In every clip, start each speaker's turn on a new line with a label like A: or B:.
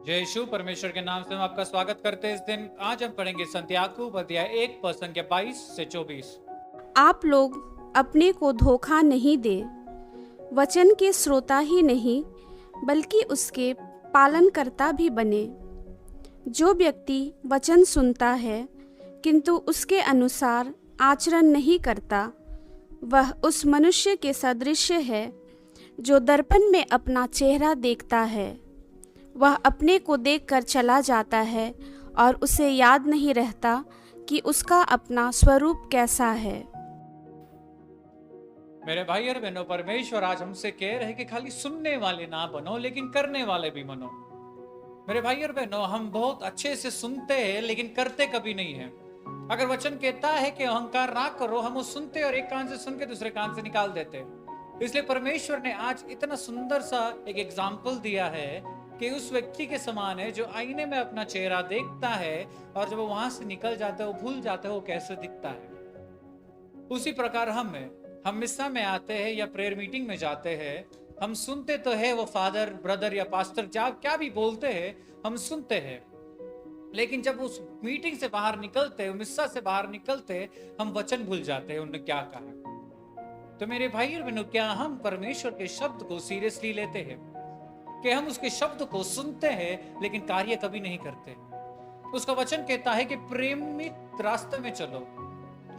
A: जय यीशु परमेश्वर के नाम से हम आपका स्वागत करते हैं इस दिन। आज हम पढ़ेंगे संत्याकूब अध्याय 1 पद संख्या 22 से 24।
B: आप लोग अपने को धोखा नहीं दे, वचन के श्रोता ही नहीं बल्कि उसके पालनकर्ता भी बने। जो व्यक्ति वचन सुनता है किंतु उसके अनुसार आचरण नहीं करता, वह उस मनुष्य के सदृश है जो दर्पण में अपना चेहरा देखता है। वह अपने को देखकर चला जाता है और उसे याद नहीं रहता कि उसका अपना स्वरूप कैसा है।
A: मेरे भाई और बहनों, परमेश्वर आज हमसे कह रहे हैं कि खाली सुनने वाले ना बनो लेकिन करने वाले भी बनो। मेरे भाई और बहनों, हम बहुत अच्छे से सुनते हैं लेकिन करते कभी नहीं है। अगर वचन कहता है कि अहंकार ना करो, हम वो सुनते और एक कान से सुन के दूसरे कान से निकाल देते। इसलिए परमेश्वर ने आज इतना सुंदर सा एक एग्जाम्पल दिया है कि उस व्यक्ति के समान है जो आईने में अपना चेहरा देखता है और जब वो वहां से निकल जाता है वो भूल जाता है वो कैसे दिखता है। उसी प्रकार हम मिस्सा में आते हैं या प्रेयर मीटिंग में जाते हैं, हम सुनते तो है वो फादर ब्रदर या पास्टर क्या भी बोलते हैं, हम सुनते हैं। लेकिन जब उस मीटिंग से बाहर निकलते हैं, मिस्सा से बाहर निकलते हैं, हम वचन भूल जाते हैं उन्होंने क्या कहा। तो मेरे भाई और बहनों, क्या हम परमेश्वर के शब्द को सीरियसली लेते हैं कि हम उसके शब्द को सुनते हैं लेकिन कार्य कभी नहीं करते। उसका वचन कहता है कि प्रेमित रास्ते में चलो।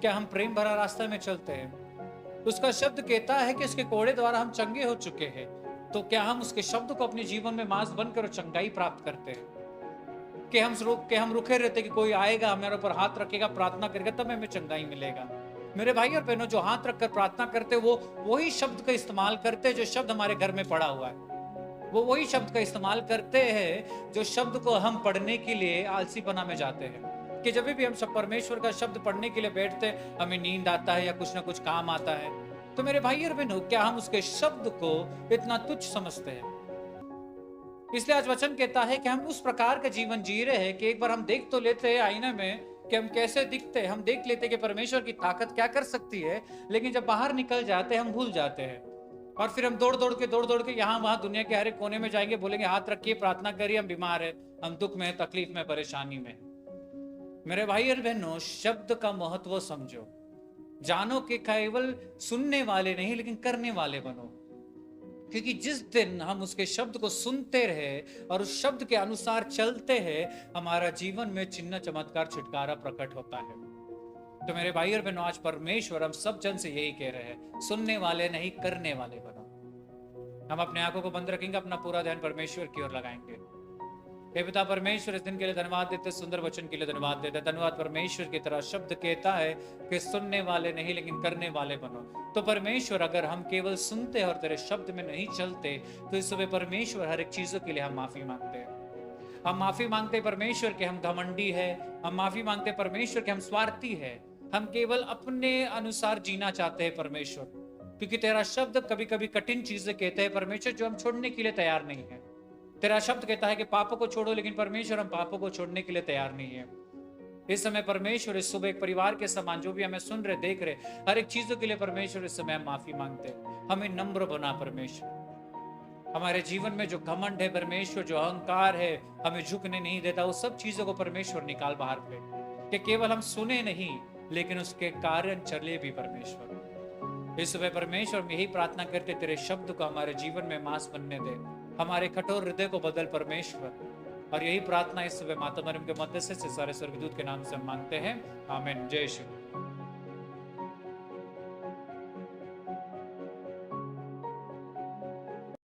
A: क्या हम प्रेम भरा रास्ते में चलते हैं? उसका शब्द कहता है कि उसके कोड़े द्वारा हम चंगे हो चुके हैं। तो क्या हम उसके शब्द को अपने जीवन में मांस बनकर चंगाई प्राप्त करते हैं? कि हम रुके रहते कि कोई आएगा हमारे ऊपर हाथ रखेगा प्रार्थना करेगा तब हमें चंगाई मिलेगा। मेरे भाई और बहनों, जो हाथ रखकर प्रार्थना करते वो वही शब्द का इस्तेमाल करते जो शब्द हमारे घर में पड़ा हुआ है। वो वही शब्द का इस्तेमाल करते हैं जो शब्द को हम पढ़ने के लिए आलसी पना में जाते हैं। कि जब भी हम परमेश्वर का शब्द पढ़ने के लिए बैठते हमें नींद आता है या कुछ ना कुछ काम आता है। तो मेरे भाई और बहनों, क्या हम उसके शब्द को इतना तुच्छ समझते हैं? इसलिए आज वचन कहता है कि हम उस प्रकार का जीवन जी रहे हैं कि एक बार हम देख तो लेते हैं आईने में कि हम कैसे दिखते हैं, हम देख लेते हैं कि परमेश्वर की ताकत क्या कर सकती है, लेकिन जब बाहर निकल जाते हैं हम भूल जाते हैं। और फिर हम दौड़ दौड़ के यहाँ वहां दुनिया के हर एक कोने में जाएंगे, बोलेंगे हाथ रखिए प्रार्थना करिए, हम बीमार है, हम दुख में, तकलीफ में, परेशानी में। मेरे भाई और बहनों, शब्द का महत्व समझो। जानो कि केवल सुनने वाले नहीं लेकिन करने वाले बनो। क्योंकि जिस दिन हम उसके शब्द को सुनते रहे और उस शब्द के अनुसार चलते हैं, हमारा जीवन में चिन्ह चमत्कार छुटकारा प्रकट होता है। तो मेरे भाई और बहनों, आज परमेश्वर हम सब जन से यही कह रहे हैं, सुनने वाले नहीं करने वाले बनो। हम अपने आंखों को बंद रखेंगे, अपना पूरा ध्यान परमेश्वर की ओर लगाएंगे। हे पिता परमेश्वर, इस दिन के लिए धन्यवाद देते, सुंदर वचन के लिए धन्यवाद देते। धन्यवाद परमेश्वर की तरह शब्द कहता है कि सुनने वाले नहीं लेकिन करने वाले बनो। तो परमेश्वर, अगर हम केवल सुनते हैं और तेरे शब्द में नहीं चलते तो इस समय परमेश्वर हर एक चीजों के लिए हम माफी मांगते हैं। हम माफी मांगते परमेश्वर के हम घमंडी है, हम माफी मांगते परमेश्वर के हम स्वार्थी है, हम केवल अपने अनुसार जीना चाहते हैं परमेश्वर। क्योंकि तेरा शब्द कभी कभी कठिन चीजें कहते हैं परमेश्वर जो हम छोड़ने के लिए तैयार नहीं है। तेरा शब्द कहता है कि पापों को छोड़ो, लेकिन परमेश्वर हम पापों को छोड़ने के लिए तैयार नहीं है। इस समय परमेश्वर, इस सुबह एक परिवार के समान जो भी हमें सुन रहे देख रहे, हर एक चीजों के लिए परमेश्वर इस समय हम माफी मांगते। हमें नम्र बना परमेश्वर। हमारे जीवन में जो घमंड है परमेश्वर, जो अहंकार है, हमें झुकने नहीं देता, वो सब चीजों को परमेश्वर निकाल बाहर फेंक कि केवल हम सुने नहीं लेकिन उसके कारण चले भी परमेश्वर। इस सुबह परमेश्वर हम यही प्रार्थना करते, तेरे शब्द को हमारे जीवन में मांस बनने दे, हमारे कठोर हृदय को बदल परमेश्वर। और यही प्रार्थना इस सुबह माता मरियम के मध्य से सारे स्वर्गदूत के नाम से हम मांगते हैं, आमीन। जय श्री